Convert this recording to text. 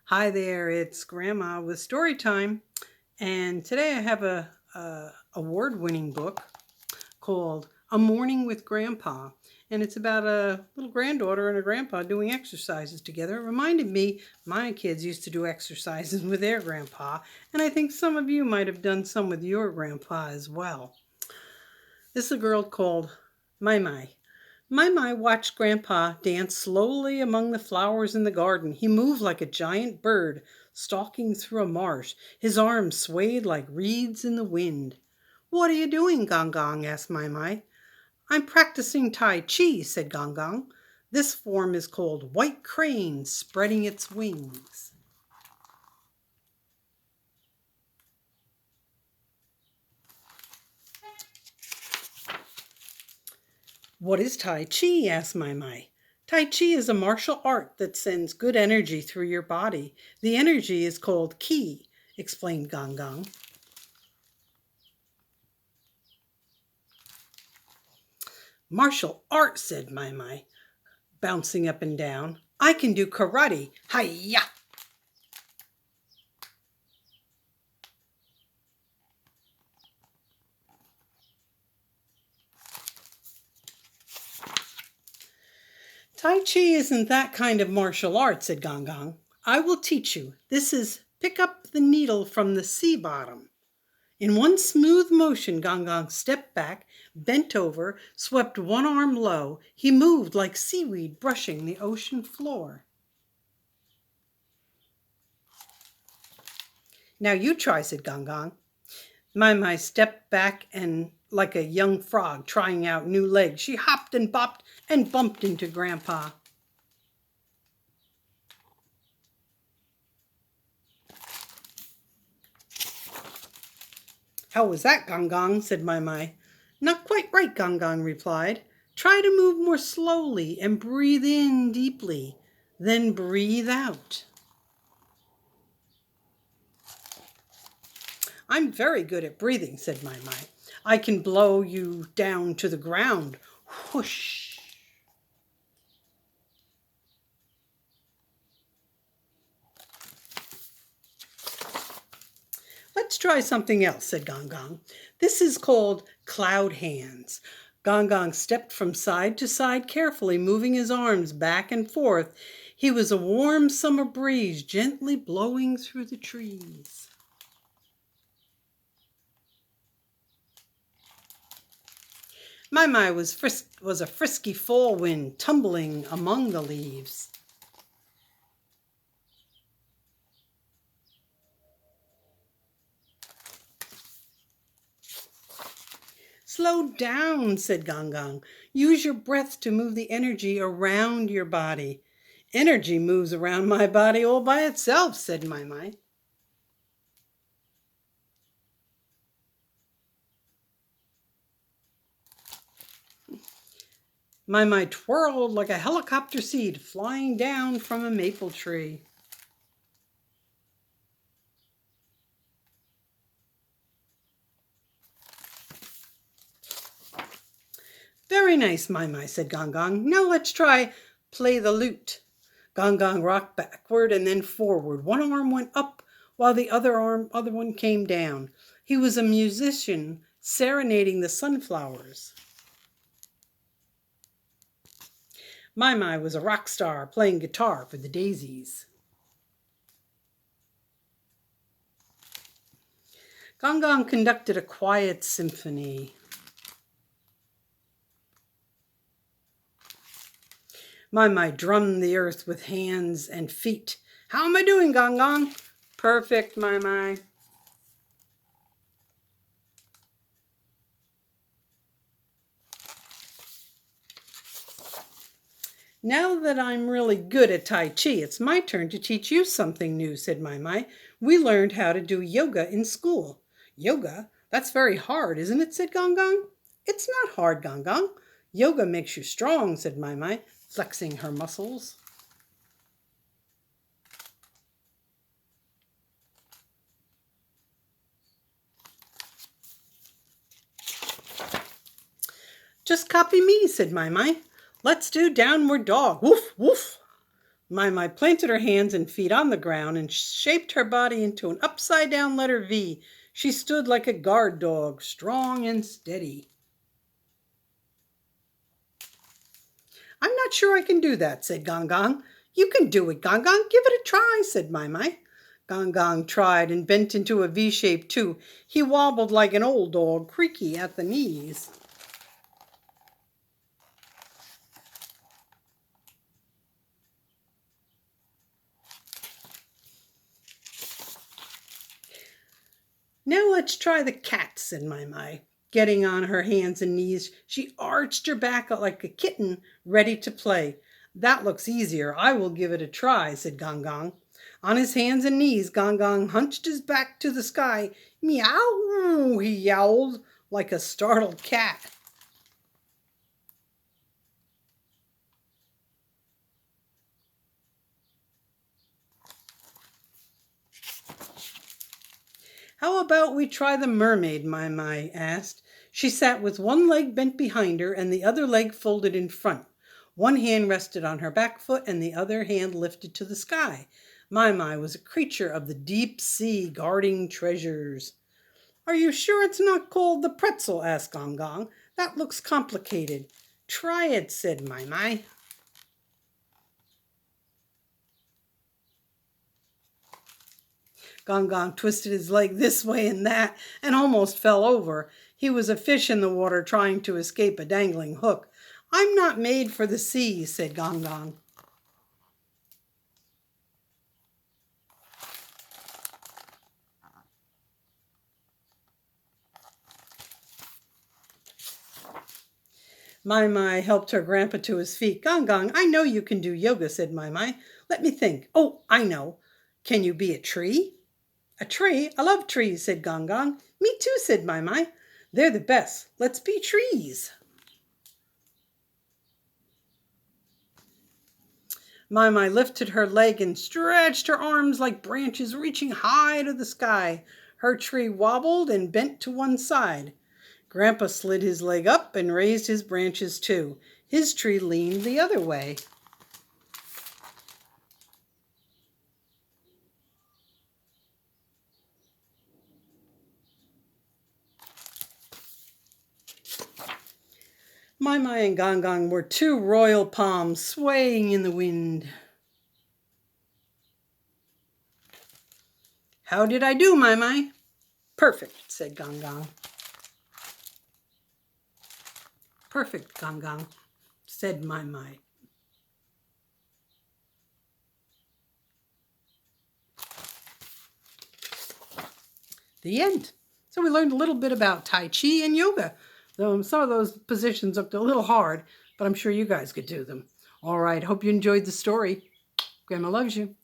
Hi there, it's Grandma with story time, and today I have a award-winning book called A Morning with Grandpa, and it's about a little granddaughter and a grandpa doing exercises together. It reminded me my kids used to do exercises with their grandpa, and I think some of you might have done some with your grandpa as well. This is a girl called Mai Mai. Mai Mai watched Grandpa dance slowly among the flowers in the garden. He moved like a giant bird stalking through a marsh. His arms swayed like reeds in the wind. "What are you doing, Gong Gong?" asked Mai Mai. "I'm practicing Tai Chi," said Gong Gong. "This form is called White Crane Spreading its Wings." "What is Tai Chi?" asked Mai Mai. "Tai Chi is a martial art that sends good energy through your body. The energy is called Qi," explained Gong Gong. "Martial art," said Mai Mai, bouncing up and down. "I can do karate. Hi-ya!" "Tai Chi isn't that kind of martial art," said Gong Gong. "I will teach you. This is pick up the needle from the sea bottom." In one smooth motion, Gong Gong stepped back, bent over, swept one arm low. He moved like seaweed brushing the ocean floor. "Now you try," said Gong Gong. Mai Mai stepped back and, like a young frog trying out new legs, she hopped and bopped and bumped into Grandpa. "How was that, Gong Gong?" said Mai Mai. "Not quite right," Gong Gong replied. "Try to move more slowly and breathe in deeply. Then breathe out." "I'm very good at breathing," said Mai Mai. "I can blow you down to the ground. Whoosh." "Let's try something else," said Gong Gong. "This is called cloud hands." Gong Gong stepped from side to side carefully, moving his arms back and forth. He was a warm summer breeze gently blowing through the trees. Mai Mai was a frisky fall wind tumbling among the leaves. "Slow down," said Gong Gong. "Use your breath to move the energy around your body." "Energy moves around my body all by itself," said Mai Mai. Mai Mai twirled like a helicopter seed flying down from a maple tree. "Very nice, Mai Mai," said Gong Gong. "Now let's try play the lute." Gong Gong rocked backward and then forward. One arm went up while the other one came down. He was a musician serenading the sunflowers. Mai Mai was a rock star playing guitar for the daisies. Gong Gong conducted a quiet symphony. Mai Mai drummed the earth with hands and feet. "How am I doing, Gong Gong?" "Perfect, Mai Mai." "Now that I'm really good at Tai Chi, it's my turn to teach you something new," said Mai Mai. "We learned how to do yoga in school." "Yoga? That's very hard, isn't it?" said Gong Gong. "It's not hard, Gong Gong. Yoga makes you strong," said Mai Mai, flexing her muscles. "Just copy me," said Mai Mai. "Let's do downward dog. Woof, woof." Mai Mai planted her hands and feet on the ground and shaped her body into an upside-down letter V. She stood like a guard dog, strong and steady. I'm not sure I can do that, said Gong Gong. You can do it, Gong Gong. Give it a try, said Mai Mai. Gong Gong tried and bent into a V shape too. He wobbled like an old dog, creaky at the knees. Now let's try the cat, said Mai Mai. Getting on her hands and knees, she arched her back like a kitten, ready to play. That looks easier. I will give it a try, said Gong Gong. On his hands and knees, Gong Gong hunched his back to the sky. Meow, he yowled like a startled cat. How about we try the mermaid, Mai Mai asked. She sat with one leg bent behind her and the other leg folded in front. One hand rested on her back foot and the other hand lifted to the sky. Mai Mai was a creature of the deep sea, guarding treasures. Are you sure it's not called the pretzel? Asked Gong Gong. That looks complicated. Try it, said Mai Mai. Gong Gong twisted his leg this way and that and almost fell over. He was a fish in the water trying to escape a dangling hook. I'm not made for the sea, said Gong Gong. Mai Mai helped her grandpa to his feet. Gong Gong, I know you can do yoga, said Mai Mai. Let me think. Oh, I know. Can you be a tree? A tree? I love trees, said Gong Gong. Me too, said Mai Mai. They're the best. Let's be trees. Mai Mai lifted her leg and stretched her arms like branches reaching high to the sky. Her tree wobbled and bent to one side. Grandpa slid his leg up and raised his branches too. His tree leaned the other way. Mai Mai and Gong Gong were two royal palms swaying in the wind. How did I do, Mai Mai? Perfect, said Gong Gong. Perfect, Gong Gong, said Mai Mai. The end. So we learned a little bit about Tai Chi and yoga. Though some of those positions looked a little hard, but I'm sure you guys could do them. All right, hope you enjoyed the story. Grandma loves you.